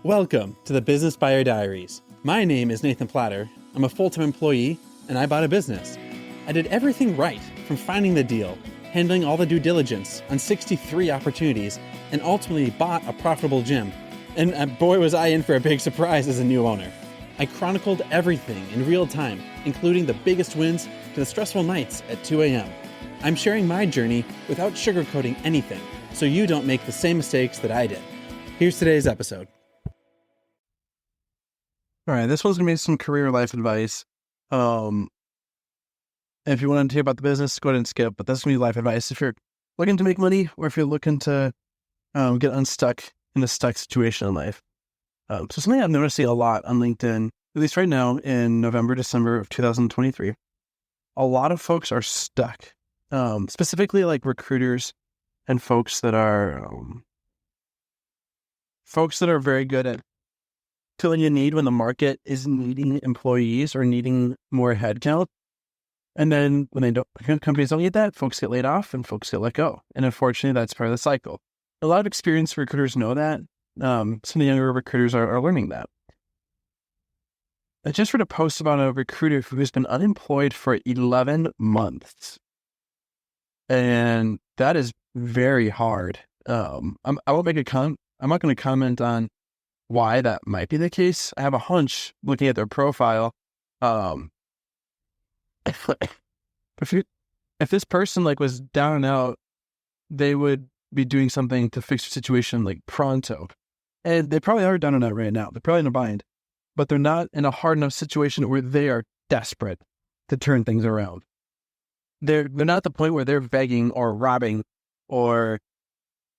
Welcome to the Business Buyer Diaries. My name is Nathan Platter. I'm a full-time employee, and I bought a business. I did everything right, from finding the deal, handling all the due diligence on 63 opportunities, and ultimately bought a profitable gym. And boy, was I in for a big surprise as a new owner. I chronicled everything in real time, including the biggest wins to the stressful nights at 2 a.m. I'm sharing my journey without sugarcoating anything, so you don't make the same mistakes that I did. Here's today's episode. All right, this one's going to be some career life advice. If you want to hear about the business, go ahead and skip, but that's going to be life advice. If you're looking to make money or if you're looking to get unstuck in a stuck situation in life. So something I'm noticing a lot on LinkedIn, at least right now in November, December of 2023, a lot of folks are stuck, specifically like recruiters and folks that are very good at filling a need when the market is needing employees or needing more headcount. And then when companies don't need that, folks get laid off and folks get let go. And unfortunately, that's part of the cycle. A lot of experienced recruiters know that. Some of the younger recruiters are learning that. I just read a post about a recruiter who has been unemployed for 11 months. And that is very hard. I won't make I'm not going to comment on why that might be the case. I have a hunch looking at their profile. If this person was down and out, they would be doing something to fix the situation pronto. And they probably are down and out right now. They're probably in a bind, but they're not in a hard enough situation where they are desperate to turn things around. They're not at the point where they're begging or robbing or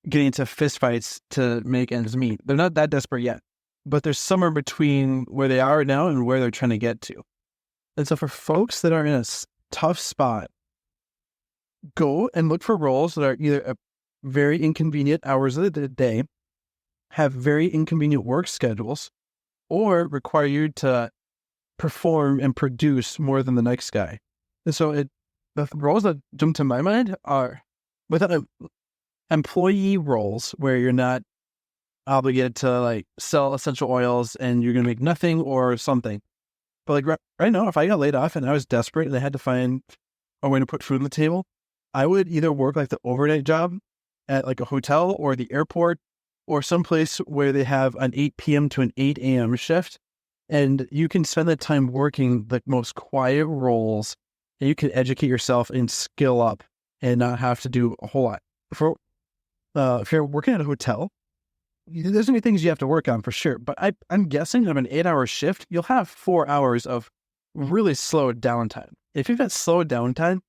getting into fistfights to make ends meet. They're not that desperate yet, but there's somewhere between where they are now and where they're trying to get to. And so for folks that are in a tough spot, go and look for roles that are either very inconvenient hours of the day, have very inconvenient work schedules, or require you to perform and produce more than the next guy. And so the roles that jump to my mind are without employee roles where you're not obligated to sell essential oils and you're going to make nothing or something. But right now, if I got laid off and I was desperate and I had to find a way to put food on the table, I would either work the overnight job at a hotel or the airport or someplace where they have an 8 p.m. to an 8 a.m. shift. And you can spend that time working the most quiet roles and you can educate yourself and skill up and not have to do a whole lot. If you're working at a hotel, there's going to be things you have to work on for sure. But I'm guessing of an 8-hour shift, you'll have 4 hours of really slow downtime. If you've got slow downtime,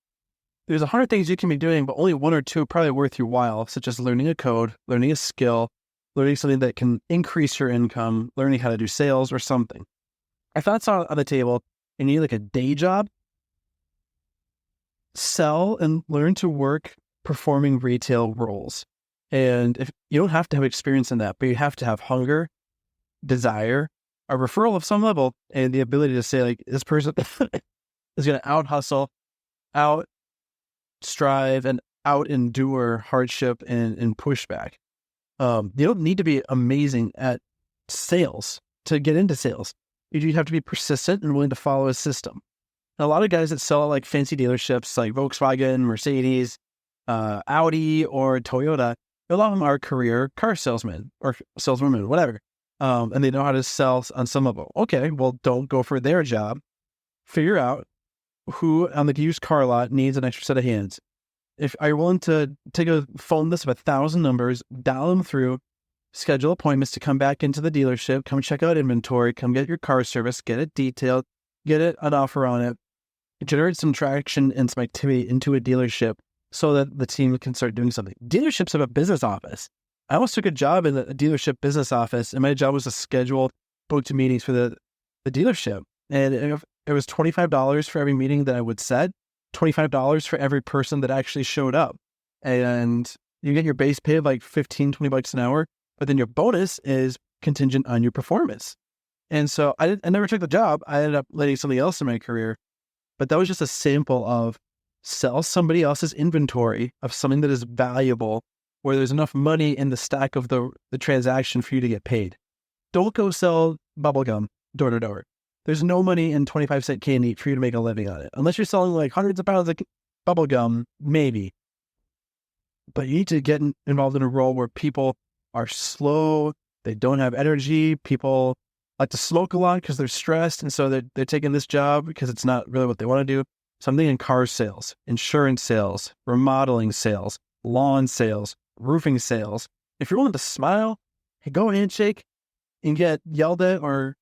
there's 100 things you can be doing, but only 1 or 2 are probably worth your while, such as learning a code, learning a skill, learning something that can increase your income, learning how to do sales or something. If that's on the table and you need a day job, sell and learn to work performing retail roles. And if you don't have to have experience in that, but you have to have hunger, desire, a referral of some level, and the ability to say this person is going to out hustle, out strive, and out endure hardship and pushback. You don't need to be amazing at sales to get into sales. You have to be persistent and willing to follow a system. And a lot of guys that sell at fancy dealerships like Volkswagen, Mercedes, Audi, or Toyota, a lot of them are career car salesmen or saleswomen, whatever. And they know how to sell on some level. Okay, well, don't go for their job. Figure out who on the used car lot needs an extra set of hands. If are you willing to take a phone list of 1,000 numbers, dial them through, schedule appointments to come back into the dealership, come check out inventory, come get your car service, get it detailed, get an offer on it, generate some traction and some activity into a dealership so that the team can start doing something. Dealerships have a business office. I almost took a job in a dealership business office, and my job was to schedule booked meetings for the dealership. And it was $25 for every meeting that I would set, $25 for every person that actually showed up. And you get your base pay of $15, $20 an hour, but then your bonus is contingent on your performance. And so I never took the job. I ended up letting something else in my career, but that was just a sample of sell somebody else's inventory of something that is valuable where there's enough money in the stack of the transaction for you to get paid. Don't go sell bubblegum door to door. There's no money in 25-cent candy for you to make a living on it. Unless you're selling like hundreds of pounds of bubblegum, maybe. But you need to get involved in a role where people are slow, they don't have energy, people like to smoke a lot because they're stressed, and so they're taking this job because it's not really what they want to do. Something in car sales, insurance sales, remodeling sales, lawn sales, roofing sales. If you're willing to smile, hey, go handshake and get yelled at or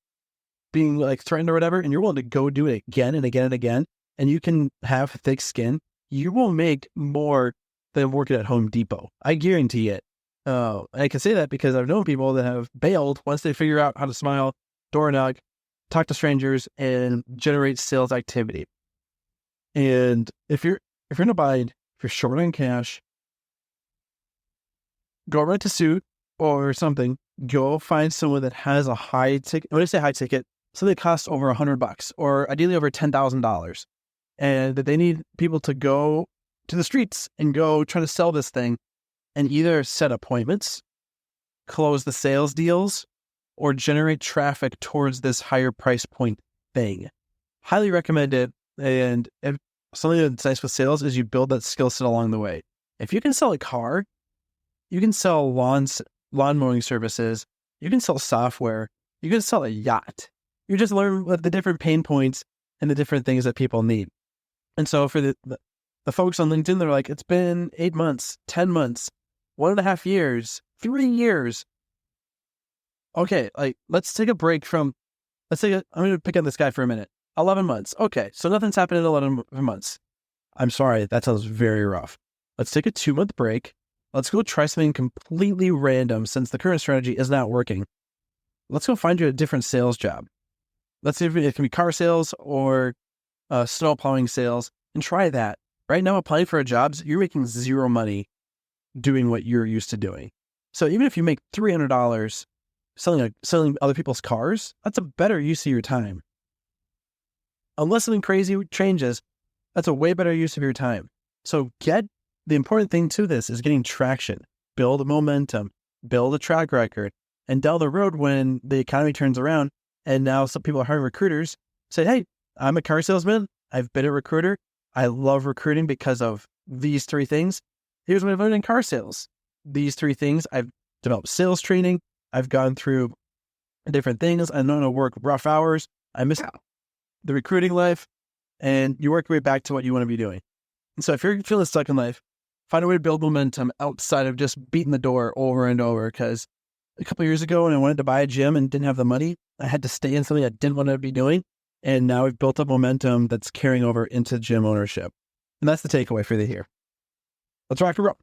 being like threatened or whatever, and you're willing to go do it again and again and again, and you can have thick skin, you will make more than working at Home Depot. I guarantee it. I can say that because I've known people that have bailed once they figure out how to smile, door knock, talk to strangers, and generate sales activity. And if you're in a bind, if you're short on cash, go rent a suit or something. Go find someone that has a high ticket. When I say high ticket, something that costs over $100 or ideally over $10,000, and that they need people to go to the streets and go try to sell this thing and either set appointments, close the sales deals, or generate traffic towards this higher price point thing. Highly recommend it. And if something that's nice with sales is you build that skill set along the way. If you can sell a car, you can sell lawn mowing services, you can sell software, you can sell a yacht. You just learn what the different pain points and the different things that people need. And so for the folks on LinkedIn, they're like, it's been 8 months, 10 months, 1.5 years, 3 years. Okay, like let's take a break from, I'm going to pick on this guy for a minute. 11 months. Okay, so nothing's happened in 11 months. I'm sorry, that sounds very rough. Let's take a 2-month break. Let's go try something completely random since the current strategy is not working. Let's go find you a different sales job. Let's see if it can be car sales or snow plowing sales, and try that. Right now, applying for jobs, you're making zero money doing what you're used to doing. So even if you make $300 selling other people's cars, that's a better use of your time. Unless something crazy changes, that's a way better use of your time. So the important thing to this is getting traction, build momentum, build a track record, and down the road when the economy turns around and now some people are hiring recruiters, say, hey, I'm a car salesman. I've been a recruiter. I love recruiting because of these 3 things. Here's what I've learned in car sales. These 3 things, I've developed sales training. I've gone through different things. I know how to work rough hours. I miss the recruiting life, and you work your way back to what you want to be doing. And so if you're feeling stuck in life, find a way to build momentum outside of just beating the door over and over. Because a couple of years ago when I wanted to buy a gym and didn't have the money, I had to stay in something I didn't want to be doing. And now we've built up momentum that's carrying over into gym ownership. And that's the takeaway for the year. Let's rock and roll.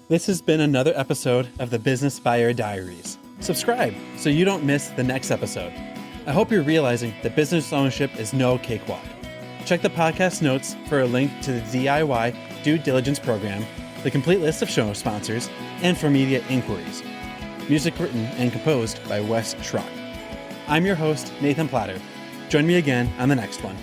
This has been another episode of the Business Buyer Diaries. Subscribe so you don't miss the next episode. I hope you're realizing that business ownership is no cakewalk. Check the podcast notes for a link to the DIY due diligence program, the complete list of show sponsors, and for media inquiries. Music written and composed by Wes Schrock. I'm your host, Nathan Platter. Join me again on the next one.